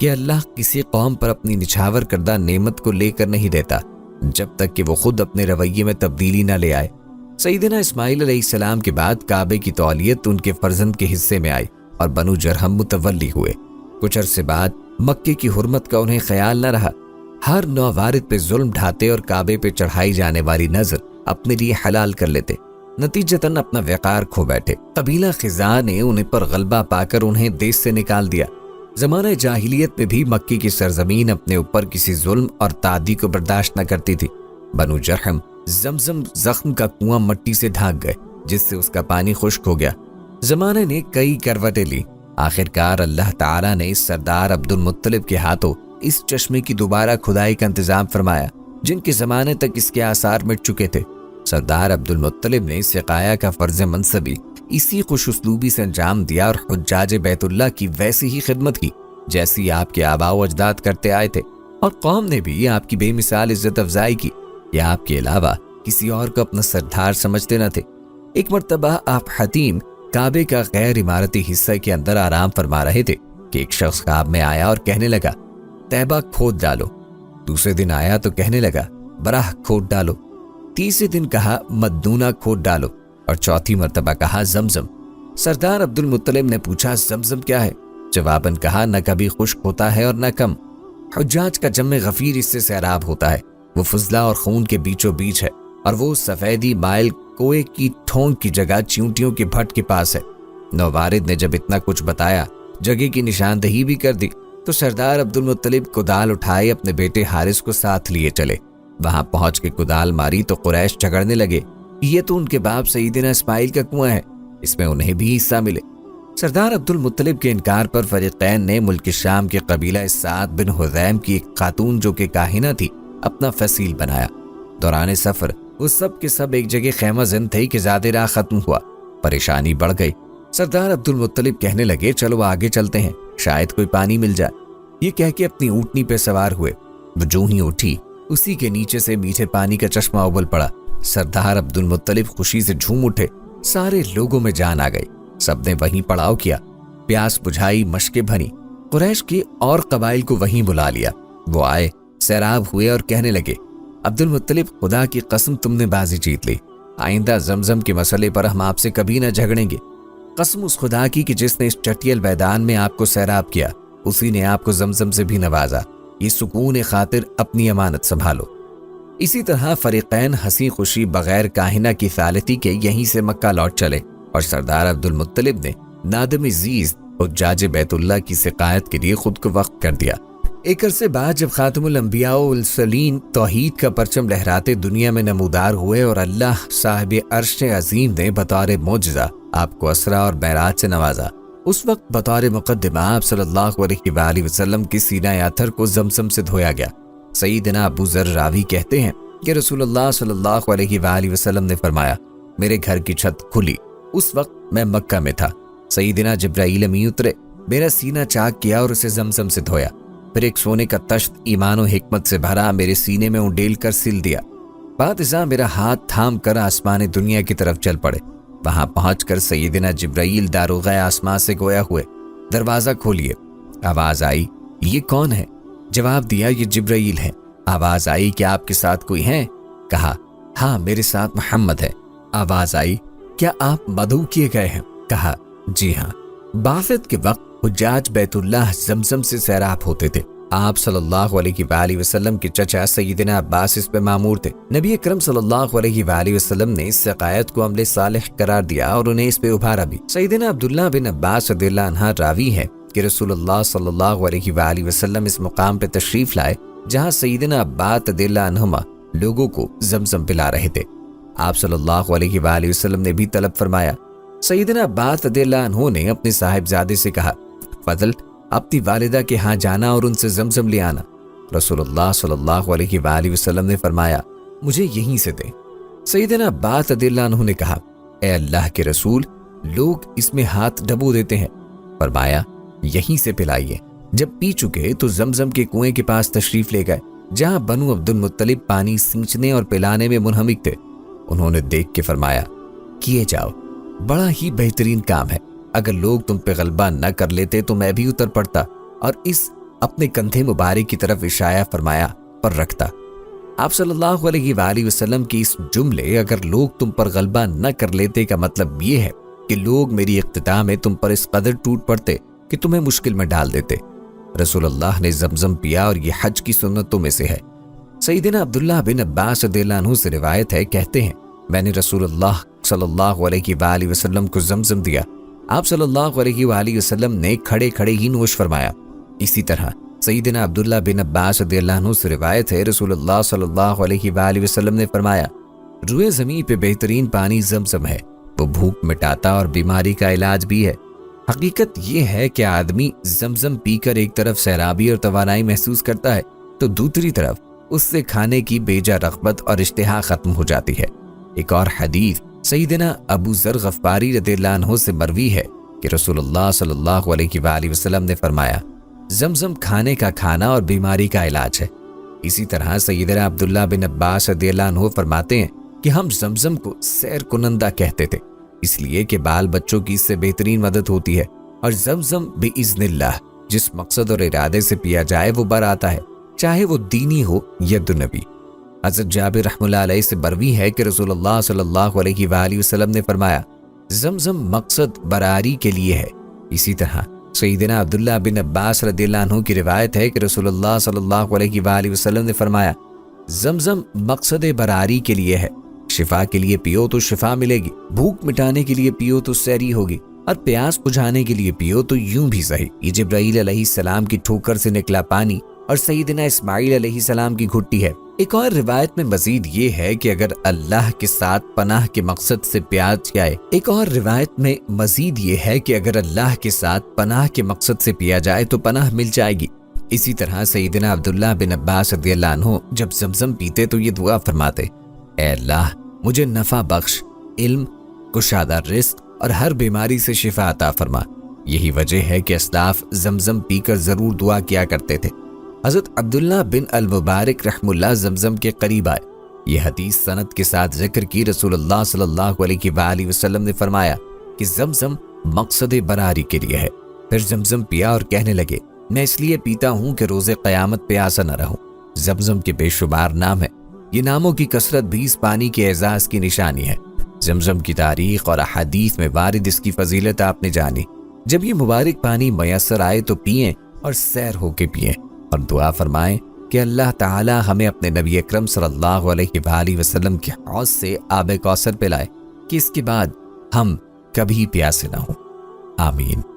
کہ اللہ کسی قوم پر اپنی نچھاور کردہ نعمت کو لے کر نہیں دیتا جب تک کہ وہ خود اپنے رویے میں تبدیلی نہ لے آئے۔ سیدنا اسماعیل علیہ السلام کے بعد کعبے کی تولیت ان کے فرزند کے حصے میں آئی اور بنو جرہم متولی ہوئے۔ کچھ عرصے بعد مکے کی حرمت کا انہیں خیال نہ رہا، ہر نو وارد پہ ظلم ڈھاتے اور کعبے پہ چڑھائی جانے والی نظر اپنے لیے حلال کر لیتے، نتیجتاً اپنا وقار کھو بیٹھے۔ قبیلہ خزاع نے انہیں پر غلبہ پا کر انہیں دیس سے نکال دیا۔ زمانہ جاہلیت میں بھی مکی کی سرزمین اپنے اوپر کسی ظلم اور تعدی کو برداشت نہ کرتی تھی۔ بنو جرہم زمزم زخم کا کنواں مٹی سے ڈھانک گئے جس سے اس کا پانی خشک ہو گیا۔ زمانے نے کئی کروٹیں لی، آخرکار اللہ تعالیٰ نے اس سردار عبد المطلب کے ہاتھوں اس چشمے کی دوبارہ کھدائی کا انتظام فرمایا جن کے زمانے تک اس کے آثار مٹ چکے تھے۔ سردار عبد المطلب نے سقایا کا فرض منصبی اسی خوش اسلوبی سے انجام دیا اور حجاج بیت اللہ کی ویسی ہی خدمت کی جیسی آپ کے آباء و اجداد کرتے آئے تھے، اور قوم نے بھی آپ کی بے مثال عزت افزائی کی کہ آپ کے علاوہ کسی اور کو اپنا سردار سمجھتے نہ تھے۔ ایک مرتبہ آپ حتیم کعبے کا غیر عمارتی حصہ کے اندر آرام فرما رہے تھے کہ ایک شخص خواب میں آیا اور کہنے لگا طیبہ کھود ڈالو۔ دوسرے دن آیا تو کہنے لگا براہ کھود ڈالو۔ تیسرے دن کہا مدونہ کھود ڈالو، اور چوتھی مرتبہ کہا زمزم۔ سردار عبد المطلب نے پوچھا زمزم کیا ہے؟ جواباً کہا نہ کبھی خشک ہوتا ہے اور نہ کم۔ حجاج کا جم غفیر اس سے سیراب ہوتا ہے، وہ فضلہ اور خون کے بیچوں بیچ ہے، اور وہ سفیدی مائل کوئے کی ٹھونک کی جگہ چیونٹیوں کے بھٹ کے پاس ہے۔ نووارد نے جب اتنا کچھ بتایا، جگہ کی نشاندہی بھی کر دی، تو سردار عبد المطلب کدال اٹھائے اپنے بیٹے حارث کو ساتھ لیے چلے۔ وہاں پہنچ کے کدال ماری تو قریش جھگڑنے لگے، یہ تو ان کے باپ سیدنا اسماعیل کا کنواں ہے، اس میں انہیں بھی حصہ ملے۔ سردار عبد المطلب کے انکار پر فریقین نے ملک شام کے قبیلہ سعد بن حذیم کی ایک خاتون جو کہ کاہنہ تھی اپنا فصیل بنایا۔ دوران سفر وہ سب کے سب ایک جگہ خیمہ زن تھے کہ زیادہ راہ ختم ہوا، پریشانی بڑھ گئی۔ سردار عبد المطلب کہنے لگے چلو آگے چلتے ہیں، شاید کوئی پانی مل جائے۔ یہ کہہ کے اپنی اونٹنی پہ سوار ہوئے۔ وہ جو ہی اٹھی اسی کے نیچے سے میٹھے پانی کا چشمہ ابل پڑا۔ سردار عبد المطلب خوشی سے جھوم اٹھے، سارے لوگوں میں جان آ گئی، سب نے وہیں پڑاؤ کیا، پیاس بجھائی، مشکیں بھری۔ قریش کے اور قبائل کو وہیں بلا لیا، وہ آئے، سیراب ہوئے اور کہنے لگے عبد المطلب خدا کی قسم تم نے بازی جیت لی، آئندہ زمزم کے مسئلے پر ہم آپ سے کبھی نہ جھگڑیں گے۔ قسم اس خدا کی کہ جس نے اس چٹیل میدان میں آپ کو سیراب کیا اسی نے آپ کو زمزم سے بھی نوازا، یہ سکون خاطر اپنی امانت سنبھالو۔ اسی طرح فریقین ہنسی خوشی بغیر کاہنہ کی ثالثی کے یہیں سے مکہ لوٹ چلے، اور سردار عبد المطلب نے نادم عزیز حجاج بیت اللہ کی سقایت کے لیے خود کو وقف کر دیا۔ ایک عرصے بعد جب خاتم الانبیاء والمرسلین توحید کا پرچم لہراتے دنیا میں نمودار ہوئے اور اللہ صاحب عرش عظیم نے بطور معجزہ آپ کو اسرا اور معراج سے نوازا، اس وقت بطور مقدمہ آپ صلی اللہ علیہ وآلہ وسلم کی سینہ اتھر کو زمزم سے دھویا گیا۔ سیدنا ابو ذر راوی کہتے ہیں کہ رسول اللہ صلی اللہ علیہ وآلہ وسلم نے فرمایا میرے گھر کی چھت کھلی، اس وقت میں مکہ میں تھا، سیدنا جبرائیل امی اترے، میرا سینہ چاک کیا اور اسے زمزم سے دھویا، پھر ایک سونے کا تشت ایمان و حکمت سے بھرا میرے سینے میں انڈیل کر سل دیا۔ بعد ازاں میرا ہاتھ تھام کر آسمان دنیا کی طرف چل پڑے، وہاں پہنچ کر سیدنا جبرائیل داروغہ آسمان سے گویا ہوئے دروازہ کھولیے۔ آواز آئی یہ کون ہے؟ جواب دیا یہ جبرائیل ہے۔ آواز آئی کہ آپ کے ساتھ کوئی ہے؟ کہا ہاں میرے ساتھ محمد ہے۔ آواز آئی کیا آپ مدعو کیے گئے ہیں؟ کہا جی ہاں۔ بعثت کے وقت حجاج بیت اللہ زمزم سے سیراب ہوتے تھے۔ آپ صلی اللہ علیہ وآلہ وسلم کے چچا سیدنا عباس اس پہ مامور تھے۔ نبی اکرم صلی اللہ علیہ وآلہ وسلم نے اس سقایت کو عمل صالح قرار دیا اور انہیں اس پہ ابھارا بھی۔ سیدنا عبداللہ بن عباس رضی اللہ عنہ راوی ہے کہ رسول اللہ صلی اللہ علیہ وآلہ وسلم اس مقام پہ تشریف لائے جہاں سیدنا عباس رضی اللہ عنہما لوگوں کو زمزم پلا رہے تھے۔ آپ صلی اللہ علیہ وآلہ وسلم نے بھی طلب فرمایا۔ سیدنا عباس رضی اللہ عنہ نے اپنے صاحبزادے سے کہا فضل اپنی والدہ کے ہاں جانا اور ان سے زمزم لے آنا۔ رسول اللہ صلی اللہ علیہ وآلہ وسلم نے فرمایا مجھے یہیں سے دیں۔ سیدنا عباس رضی اللہ عنہ نے کہا اے اللہ کے رسول لوگ اس میں ہاتھ ڈبو دیتے ہیں۔ فرمایا یہیں سے پلائیے۔ جب پی چکے تو زمزم کے کنویں کے پاس تشریف لے گئے جہاں بنو عبد المطلب پانی سینچنے اور پلانے میں منہمک تھے۔ انہوں نے دیکھ کے فرمایا کیے جاؤ، بڑا ہی بہترین کام ہے، اگر لوگ تم پہ غلبہ نہ کر لیتے تو میں بھی اتر پڑتا اور اس اپنے کندھے مبارک کی طرف اشارہ فرمایا پر رکھتا۔ آپ صلی اللہ علیہ وآلہ وسلم کی اس جملے اگر لوگ تم پر غلبہ نہ کر لیتے کا مطلب یہ ہے کہ لوگ میری اقتداء میں تم پر اس قدر ٹوٹ پڑتے کہ تمہیں مشکل میں ڈال دیتے۔ رسول اللہ نے زمزم پیا اور یہ حج کی سنتوں میں سے ہے۔ سیدنا عبداللہ بن عباس رضی اللہ عنہ سے روایت ہے، کہتے ہیں میں نے رسول اللہ صلی اللہ علیہ وآلہ وسلم کو زمزم دیا، آپ صلی اللہ علیہ وآلہ وسلم نے کھڑے کھڑے ہی نوش فرمایا۔ اسی طرح سیدنا عبداللہ بن عباس رضی اللہ عنہ سے روایت ہے، رسول اللہ صلی اللہ علیہ وآلہ وسلم نے فرمایا روئے زمین پہ بہترین پانی زمزم ہے، وہ بھوک مٹاتا اور بیماری کا علاج بھی ہے۔ حقیقت یہ ہے کہ آدمی زمزم پی کر ایک طرف سیرابی اور توانائی محسوس کرتا ہے تو دوسری طرف اس سے کھانے کی بیجا رغبت اور اشتہا ختم ہو جاتی ہے۔ ایک اور حدیث سیدنا ابو ذر غفاری رضی اللہ عنہ سے مروی ہے کہ رسول اللہ صلی اللہ علیہ وآلہ وسلم نے فرمایا زمزم کھانے کا کھانا اور بیماری کا علاج ہے۔ اسی طرح سیدنا عبداللہ بن عباس رضی اللہ عنہ فرماتے ہیں کہ ہم زمزم کو سیر کنندہ کہتے تھے، اس لیے کہ بال بچوں کی اس سے بہترین مدد ہوتی ہے، اور زمزم بِإِذْنِ اللہ جس مقصد اور ارادے سے پیا جائے وہ بر آتا ہے، چاہے وہ دینی ہو یا دنیوی۔ حضرت جابر رحمہ اللہ علیہ سے مروی ہے کہ رسول اللہ صلی اللہ علیہ وآلہ وسلم نے فرمایا زمزم مقصد براری کے لیے ہے۔ اسی طرح سیدنا عبداللہ بن عباس رضی اللہ عنہ کی روایت ہے کہ رسول اللہ صلی اللہ علیہ وآلہ وسلم نے فرمایا زمزم مقصد براری کے لیے ہے، شفا کے لیے پیو تو شفا ملے گی، بھوک مٹانے کے لیے پیو تو سیری ہوگی، اور پیاس بجھانے کے لیے پیو تو یوں بھی صحیح۔ یہ جبرائیل علیہ السلام کی ٹھوکر سے نکلا پانی اور سیدنا اسماعیل علیہ السلام کی گھٹی ہے۔ ایک اور روایت میں مزید یہ ہے کہ اگر اللہ کے ساتھ پناہ کے مقصد سے پیا جائے تو پناہ مل جائے گی۔ اسی طرح سیدنا عبداللہ بن عباس رضی اللہ عنہ جب زمزم پیتے تو یہ دعا فرماتے اے اللہ مجھے نفع بخش، علم، کشادہ رزق اور ہر بیماری سے شفا عطا فرما۔ یہی وجہ ہے کہ اسلاف زمزم پی کر ضرور دعا کیا کرتے تھے۔ حضرت عبداللہ بن المبارک رحم اللہ زمزم کے قریب آئے، یہ حدیث سند کے ساتھ ذکر کی۔ رسول اللہ صلی اللہ علیہ وآلہ وسلم نے فرمایا کہ زمزم مقصد براری کے لیے ہے۔ پھر زمزم پیا اور کہنے لگے میں اس لیے پیتا ہوں کہ روز قیامت پیاسا نہ رہوں۔ زمزم کے بے شمار نام ہیں، یہ ناموں کی کثرت بھی اس پانی کے اعزاز کی نشانی ہے۔ زمزم کی تاریخ اور احادیث میں وارد اس کی فضیلت آپ نے جانی۔ جب یہ مبارک پانی میسر آئے تو پئیں اور سیر ہو کے پئیں، اور دعا فرمائیں کہ اللہ تعالی ہمیں اپنے نبی اکرم صلی اللہ علیہ وآلہ وسلم کے حوض سے آب کوثر پلائے کہ اس کے بعد ہم کبھی پیاسے نہ ہوں۔ آمین۔